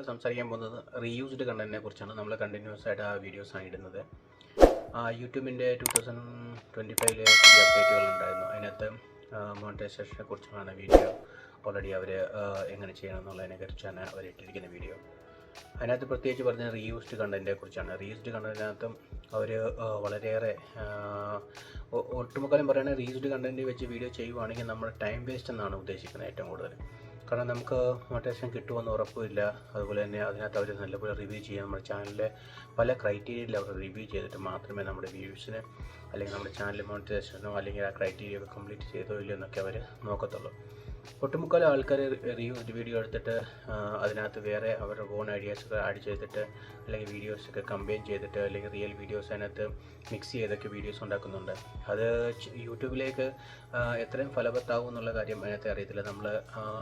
സംസാരിക്കാൻ പോകുന്നത് റീയൂസ്ഡ് കണ്ടന്റിനെ കുറിച്ചാണ്. നമ്മൾ കണ്ടിന്യൂസ് ആയിട്ട് ആ വീഡിയോസാണ് ഇടുന്നത്. യൂട്യൂബിൻ്റെ 2025 പുതിയ അപ്ഡേറ്റുകൾ ഉണ്ടായിരുന്നു. അതിനകത്ത് മോണിറ്റൈസേഷനെ കുറിച്ചാണ് വീഡിയോ. ഓൾറെഡി അവർ എങ്ങനെ ചെയ്യണം എന്നുള്ളതിനെ കുറിച്ചാണ് അവർ ഇട്ടിരിക്കുന്ന വീഡിയോ. അതിനകത്ത് പ്രത്യേകിച്ച് പറഞ്ഞത് റീയൂസ്ഡ് കണ്ടന്റിനെ കുറിച്ചാണ്. റീയൂസ്ഡ് കണ്ടന്റിനകത്തും അവർ വളരെയേറെ ഒട്ടുമുക്കാലും പറയുന്നത് റീയൂസ്ഡ് കണ്ടന്റ് വെച്ച് വീഡിയോ ചെയ്യുവാണെങ്കിൽ നമ്മൾ ടൈം വേസ്റ്റ് എന്നാണ് ഉദ്ദേശിക്കുന്നത് ഏറ്റവും കൂടുതൽ. കാരണം നമുക്ക് മോണിറ്റൈസേഷൻ കിട്ടുമെന്ന് ഉറപ്പില്ല. അതുപോലെ തന്നെ അതിനകത്ത് അവർ നല്ലപോലെ റിവ്യൂ ചെയ്യാൻ നമ്മുടെ ചാനലിലെ പല ക്രൈറ്റീരിയയിൽ അവർ റിവ്യൂ ചെയ്തിട്ട് മാത്രമേ നമ്മുടെ വ്യൂസിന് അല്ലെങ്കിൽ നമ്മുടെ ചാനൽ മോണിറ്റൈസേഷനോ അല്ലെങ്കിൽ ആ ക്രൈറ്റീരിയ ഒക്കെ കംപ്ലീറ്റ് ചെയ്തോ ഇല്ലയോ എന്നൊക്കെ അവർ നോക്കത്തുള്ളൂ. ഒട്ടുമുക്കാൽ ആൾക്കാർ വീഡിയോ എടുത്തിട്ട് അതിനകത്ത് വേറെ അവരുടെ ഓൺ ഐഡിയാസൊക്കെ ആഡ് ചെയ്തിട്ട് അല്ലെങ്കിൽ വീഡിയോസൊക്കെ കമ്പൈൻ ചെയ്തിട്ട് അല്ലെങ്കിൽ റിയൽ വീഡിയോസ് അതിനകത്ത് മിക്സ് ചെയ്തൊക്കെ വീഡിയോസ് ഉണ്ടാക്കുന്നുണ്ട്. അത് യൂട്യൂബിലേക്ക് എത്രയും ഫലവത്താവും എന്നുള്ള കാര്യം അതിനകത്ത് അറിയത്തില്ല. നമ്മൾ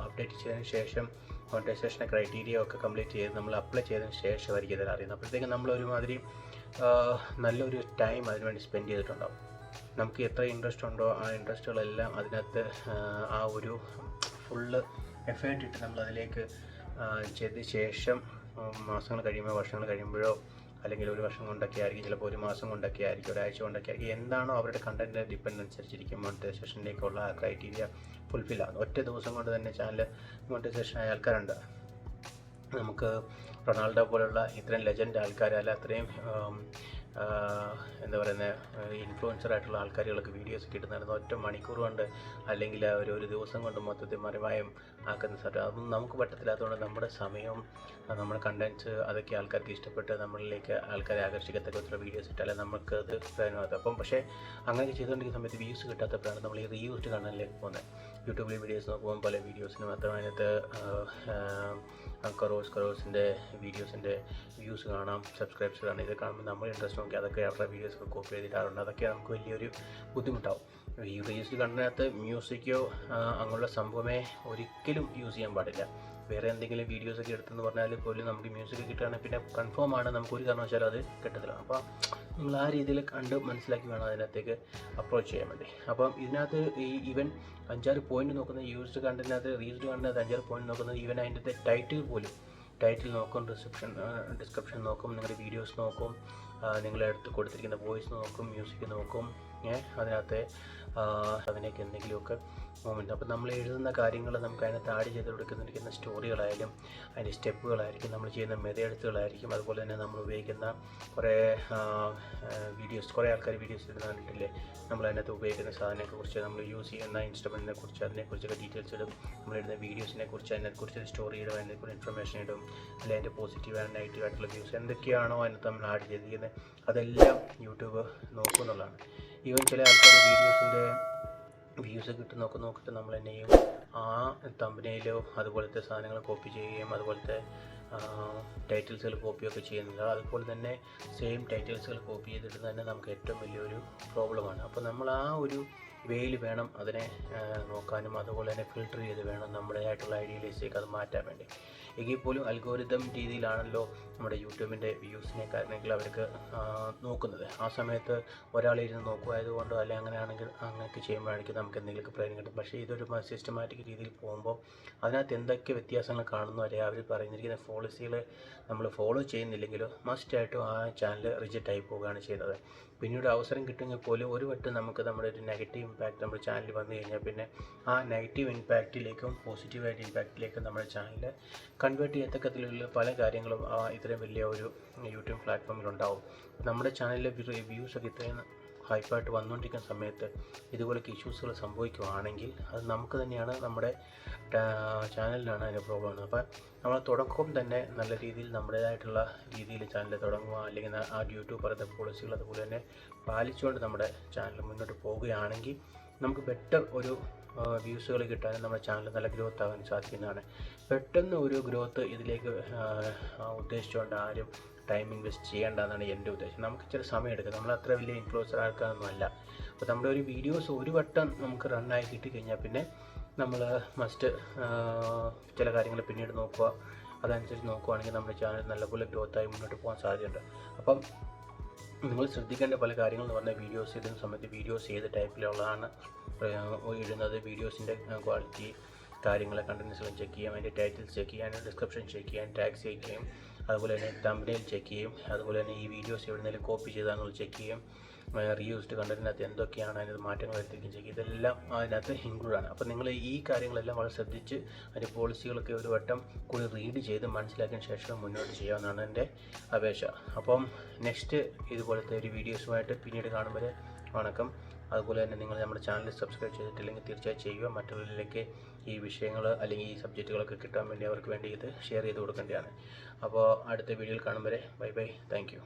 അപ്ഡേറ്റ് ചെയ്തതിന് ശേഷം മോണിറ്റൈസേഷൻ്റെ ക്രൈറ്റീരിയ ഒക്കെ കംപ്ലീറ്റ് ചെയ്ത് നമ്മൾ അപ്ലൈ ചെയ്തതിന് ശേഷമായിരിക്കും ഇതിൽ അറിയുന്നത്. അപ്പോഴത്തേക്കും നമ്മൾ ഒരുമാതിരി നല്ലൊരു ടൈം അതിനുവേണ്ടി സ്പെൻഡ് ചെയ്തിട്ടുണ്ടാവും. നമുക്ക് എത്ര ഇൻട്രസ്റ്റ് ഉണ്ടോ ആ ഇൻട്രസ്റ്റുകളെല്ലാം അതിനകത്ത് ആ ഒരു ഫുള്ള് എഫേർട്ട് ഇട്ട് നമ്മളതിലേക്ക് ചെയ്ത ശേഷം മാസങ്ങൾ കഴിയുമ്പോൾ വർഷങ്ങൾ കഴിയുമ്പോഴോ അല്ലെങ്കിൽ ഒരു വർഷം കൊണ്ടൊക്കെ ആയിരിക്കും, ചിലപ്പോൾ ഒരു മാസം കൊണ്ടൊക്കെ ആയിരിക്കും, ഒരാഴ്ച കൊണ്ടൊക്കെ ആയിരിക്കും, എന്താണോ അവരുടെ കണ്ടൻറ്റ് ഡിപ്പെൻഡ് അനുസരിച്ചിരിക്കും മോണിറ്റൈസേഷനിലേക്കുള്ള ആ ക്രൈറ്റീരിയ ഫുൾഫിൽ ആകുന്നു. ഒറ്റ ദിവസം കൊണ്ട് തന്നെ ചാനൽ മോണിറ്റൈസേഷൻ ആയ ആൾക്കാരുണ്ട്. നമുക്ക് റൊണാൾഡോ പോലുള്ള ഇത്രയും ലെജൻഡ് ആൾക്കാർ അല്ല അത്രയും എന്താ പറയുന്നത് ഇൻഫ്ലുവൻസറായിട്ടുള്ള ആൾക്കാരുകൾക്ക് വീഡിയോസ് കിട്ടുന്നതായിരുന്നു ഒറ്റ മണിക്കൂർ കൊണ്ട് അല്ലെങ്കിൽ ഒരു ദിവസം കൊണ്ട് മൊത്തത്തിൽ മറിമായം ആക്കുന്ന സ്ഥലം. അതൊന്നും നമുക്ക് പറ്റത്തില്ലാത്തതുകൊണ്ട് നമ്മുടെ സമയവും നമ്മുടെ കണ്ടൻറ്റ്സ് അതൊക്കെ ആൾക്കാർക്ക് ഇഷ്ടപ്പെട്ട് നമ്മളിലേക്ക് ആൾക്കാരെ ആകർഷിക്കത്തക്ക ഒത്തിരി വീഡിയോസ് ഇട്ടാലേ നമുക്ക് അത് പ്രയോജനമാകും. അപ്പം പക്ഷേ അങ്ങനെ ചെയ്തുകൊണ്ടിരിക്കുന്ന സമയത്ത് വ്യൂസ് കിട്ടാത്തപ്പോഴാണ് നമ്മൾ ഈ റീയൂസ്ഡ് കണ്ടന്റിലേക്ക് പോകുന്നത്. യൂട്യൂബിൽ വീഡിയോസ് നോക്കുമ്പോൾ പല വീഡിയോസിന് മാത്രം അതിനകത്ത് കറോസിൻ്റെ വീഡിയോസിൻ്റെ വ്യൂസ് കാണാം, സബ്സ്ക്രൈബ്സ് കാണാം. ഇത് കാണുമ്പോൾ നമ്മൾ ഇൻട്രസ്റ്റ് നോക്കി അതൊക്കെ അവരുടെ വീഡിയോസൊക്കെ കോപ്പി ചെയ്തിട്ടാറുണ്ട്. അതൊക്കെ നമുക്ക് വലിയൊരു ബുദ്ധിമുട്ടാവും. ഈ റീൽസ് കണ്ടതിനകത്ത് മ്യൂസിക്കോ അങ്ങനെയുള്ള സംഭവമേ ഒരിക്കലും യൂസ് ചെയ്യാൻ പാടില്ല. വേറെ എന്തെങ്കിലും വീഡിയോസൊക്കെ എടുത്തെന്ന് പറഞ്ഞാൽ പോലും നമുക്ക് മ്യൂസിക് കിട്ടുകയാണെങ്കിൽ പിന്നെ കൺഫേം ആണ് നമുക്കൊരു കാരണവശാലും അത് കിട്ടത്തില്ല. അപ്പോൾ നിങ്ങൾ ആ രീതിയിൽ കണ്ട് മനസ്സിലാക്കി വേണം അതിനകത്തേക്ക് അപ്രോച്ച് ചെയ്യാൻ വേണ്ടി. അപ്പം ഇതിനകത്ത് ഈവൻ 5-6 പോയിന്റ് നോക്കുന്ന യൂസ്ഡ് കണ്ടതിനകത്ത് റീൽസ് കണ്ടത് 5-6 പോയിന്റ് നോക്കുന്നത് ഈവൻ അതിൻ്റെ ടൈറ്റിൽ നോക്കും, ഡിസ്ക്രിപ്ഷൻ നോക്കും, നിങ്ങളുടെ വീഡിയോസ് നോക്കും, നിങ്ങളുടെ അടുത്ത് കൊടുത്തിരിക്കുന്ന വോയിസ് നോക്കും, മ്യൂസിക് നോക്കും, അതിനകത്ത് അതിനൊക്കെ എന്തെങ്കിലുമൊക്കെ മൊമെൻറ്റ്. അപ്പോൾ നമ്മൾ എഴുതുന്ന കാര്യങ്ങൾ നമുക്ക് അതിനകത്ത് ആഡ് ചെയ്ത് കൊടുക്കുന്നിരിക്കുന്ന സ്റ്റോറികളായാലും അതിൻ്റെ സ്റ്റെപ്പുകളായിരിക്കും, നമ്മൾ ചെയ്യുന്ന മെതേഡ്സുകളായിരിക്കും, അതുപോലെ തന്നെ നമ്മൾ ഉപയോഗിക്കുന്ന കുറേ വീഡിയോസ്, കുറേ ആൾക്കാർ വീഡിയോസ് ഇടുന്ന കണ്ടിട്ടില്ലേ, നമ്മൾ അതിനകത്ത് ഉപയോഗിക്കുന്ന സാധനങ്ങളെ കുറിച്ച്, നമ്മൾ യൂസ് ചെയ്യുന്ന ഇൻസ്ട്രുമെൻറ്റിനെ കുറിച്ച് അതിനെക്കുറിച്ചൊക്കെ ഡീറ്റെയിൽസ് ഇടും. നമ്മളിടുന്ന വീഡിയോസിനെ കുറിച്ച് അതിനെക്കുറിച്ച് സ്റ്റോറി ഇടും, അതിനെക്കുറിച്ച് ഇൻഫർമേഷൻ ഇടും, അല്ലെങ്കിൽ അതിൻ്റെ പോസിറ്റീവ് ആൻഡ് നെഗറ്റീവ് ആയിട്ടുള്ള വ്യൂസ് എന്തൊക്കെയാണോ അതിനകത്ത് നമ്മൾ ആഡ് ചെയ്തിരിക്കുന്നത് അതെല്ലാം യൂട്യൂബ് നോക്കുന്നുള്ളതാണ്. ഈവൻ ചില ആൾക്കാർ വീഡിയോസിൻ്റെ വ്യൂസ് നോക്കിയിട്ട് നമ്മൾ തന്നെ ചെയ്യും ആ തമ്പനെയിലോ അതുപോലത്തെ സാധനങ്ങൾ കോപ്പി ചെയ്യുകയും അതുപോലത്തെ ടൈറ്റിൽസുകൾ കോപ്പിയൊക്കെ ചെയ്യുന്നില്ല. അതുപോലെ തന്നെ സെയിം ടൈറ്റിൽസുകൾ കോപ്പി ചെയ്തിട്ട് തന്നെ നമുക്ക് ഏറ്റവും വലിയൊരു പ്രോബ്ലമാണ്. അപ്പോൾ നമ്മൾ ആ ഒരു വേയിൽ വേണം അതിനെ നോക്കാനും അതുപോലെ തന്നെ ഫിൽട്ടർ ചെയ്ത് വേണം നമ്മുടേതായിട്ടുള്ള ഐഡിയയിലേക്ക് അത് മാറ്റാൻ വേണ്ടി. എങ്കിൽ പോലും അൽഗോരിതം രീതിയിലാണല്ലോ നമ്മുടെ യൂട്യൂബിൻ്റെ വ്യൂസിനെ കാര്യമെങ്കിൽ അവർക്ക് നോക്കുന്നത്. ആ സമയത്ത് ഒരാളിരുന്ന് നോക്കുമായതുകൊണ്ടോ അല്ലെങ്കിൽ അങ്ങനെയാണെങ്കിൽ അങ്ങനെയൊക്കെ ചെയ്യുമ്പോഴായിരിക്കും നമുക്ക് എന്തെങ്കിലുമൊക്കെ പ്രയോജനം കിട്ടും. പക്ഷേ ഇതൊരു സിസ്റ്റമാറ്റിക് രീതിയിൽ പോകുമ്പോൾ അതിനകത്ത് എന്തൊക്കെ വ്യത്യാസങ്ങൾ കാണുന്നു അല്ലെങ്കിൽ അവർ പറഞ്ഞിരിക്കുന്ന പോളിസികൾ നമ്മൾ ഫോളോ ചെയ്യുന്നില്ലെങ്കിലോ മസ്റ്റായിട്ടും ആ ചാനൽ റിജക്റ്റ് ആയി പോവുകയാണ് ചെയ്യുന്നത്. പിന്നീട് അവസരം കിട്ടുമെങ്കിൽ പോലും ഒരു വട്ടം നമുക്ക് നമ്മുടെ ഒരു നെഗറ്റീവ് ഇമ്പാക്റ്റ് നമ്മുടെ ചാനലിൽ വന്നു കഴിഞ്ഞാൽ പിന്നെ ആ നെഗറ്റീവ് ഇമ്പാക്റ്റിലേക്കും പോസിറ്റീവായിട്ട് ഇമ്പാക്റ്റിലേക്കും നമ്മുടെ ചാനൽ കൺവേർട്ട് ചെയ്യത്തക്കത്തിലുള്ള പല കാര്യങ്ങളും ഇത്രയും വലിയ ഒരു യൂട്യൂബ് പ്ലാറ്റ്ഫോമിലുണ്ടാവും. നമ്മുടെ ചാനലിലെ വ്യൂസൊക്കെ ഇത്രയും ഹൈപ്പായിട്ട് വന്നുകൊണ്ടിരിക്കുന്ന സമയത്ത് ഇതുപോലൊക്കെ ഇഷ്യൂസുകൾ സംഭവിക്കുകയാണെങ്കിൽ അത് നമുക്ക് തന്നെയാണ്, നമ്മുടെ ചാനലിനാണ് അതിൻ്റെ പ്രോബ്ലം. അപ്പോൾ നമ്മൾ തുടക്കം തന്നെ നല്ല രീതിയിൽ നമ്മുടേതായിട്ടുള്ള രീതിയിൽ ചാനൽ തുടങ്ങുക, അല്ലെങ്കിൽ ആ യൂട്യൂബ് പറയുന്ന പോളിസികൾ അതുപോലെ തന്നെ പാലിച്ചുകൊണ്ട് നമ്മുടെ ചാനൽ മുന്നോട്ട് പോവുകയാണെങ്കിൽ നമുക്ക് ബെറ്റർ ഒരു വ്യൂസുകൾ കിട്ടാനും നമ്മുടെ ചാനൽ നല്ല ഗ്രോത്ത് ആകാൻ സാധിക്കുന്നതാണ്. പെട്ടെന്ന് ഒരു ഗ്രോത്ത് ഇതിലേക്ക് ഉദ്ദേശിച്ചുകൊണ്ട് ആരും ടൈം ഇൻവെസ്റ്റ് ചെയ്യേണ്ടതെന്നാണ് എൻ്റെ ഉദ്ദേശം. നമുക്ക് ഇച്ചിരി സമയം എടുക്കും, നമ്മൾ അത്ര വലിയ ഇൻഫ്ലുവൻസർ ആൾക്കാരൊന്നും അല്ല. അപ്പോൾ നമ്മുടെ ഒരു വീഡിയോസ് ഒരു വട്ടം നമുക്ക് റണ്ണായി കിട്ടിക്കഴിഞ്ഞാൽ പിന്നെ നമ്മൾ മസ്റ്റ് ചില കാര്യങ്ങൾ പിന്നീട് നോക്കുക, അതനുസരിച്ച് നോക്കുകയാണെങ്കിൽ നമ്മുടെ ചാനൽ നല്ലപോലെ ഗ്രോത്തായി മുന്നോട്ട് പോകാൻ സാധ്യതയുണ്ട്. അപ്പം നിങ്ങൾ ശ്രദ്ധിക്കേണ്ട പല കാര്യങ്ങൾ എന്ന് പറഞ്ഞാൽ വീഡിയോസ് ഇടുന്ന സമയത്ത് വീഡിയോസ് ഏത് ടൈപ്പിലുള്ളതാണ് ഇടുന്നത്, വീഡിയോസിൻ്റെ ക്വാളിറ്റി, കാര്യങ്ങൾ കണ്ടൻസുകളും ചെക്ക് ചെയ്യാം, അതിൻ്റെ ടൈറ്റിൽസ് ചെക്ക് ചെയ്യാൻ, ഡിസ്ക്രിപ്ഷൻ ചെക്ക് ചെയ്യാൻ, ടാഗ്സ് ചെക്ക് ചെയ്യും, അതുപോലെ തന്നെ തമ്പനെയിൽ ചെക്ക് ചെയ്യും, അതുപോലെ തന്നെ ഈ വീഡിയോസ് എവിടെയെങ്കിലും കോപ്പി ചെയ്താൽ ചെക്ക് ചെയ്യും, റീയൂസ്ഡ് കണ്ടൻറ്റിനകത്ത് എന്തൊക്കെയാണ് അതിനകത്ത് മാറ്റങ്ങൾ വരുത്തിയിരിക്കും ചെക്ക് ചെയ്യും. ഇതെല്ലാം അതിനകത്ത് ഇൻക്ലൂഡാണ്. അപ്പോൾ നിങ്ങൾ ഈ കാര്യങ്ങളെല്ലാം വളരെ ശ്രദ്ധിച്ച് അതിൻ്റെ പോളിസികളൊക്കെ ഒരു വട്ടം കൂടി റീഡ് ചെയ്ത് മനസ്സിലാക്കിയതിന് ശേഷം മുന്നോട്ട് ചെയ്യാവുന്നതാണ് എൻ്റെ അപേക്ഷ. അപ്പം നെക്സ്റ്റ് ഇതുപോലത്തെ ഒരു വീഡിയോസുമായിട്ട് പിന്നീട് കാണും വരെ വണക്കം. അതുപോലെ തന്നെ നിങ്ങൾ നമ്മുടെ ചാനൽ സബ്സ്ക്രൈബ് ചെയ്തിട്ടില്ലെങ്കിൽ തീർച്ചയായും ചെയ്യുക. മറ്റുള്ളവരിലേക്ക് ഈ വിഷയങ്ങൾ അല്ലെങ്കിൽ ഈ സബ്ജക്റ്റുകളൊക്കെ കിട്ടാൻ വേണ്ടി അവർക്ക് വേണ്ടി ഇത് ഷെയർ ചെയ്ത് കൊടുക്കേണ്ടതാണ്. അപ്പോൾ അടുത്ത വീഡിയോയിൽ കാണും വരെ ബൈ ബൈ, താങ്ക് യു.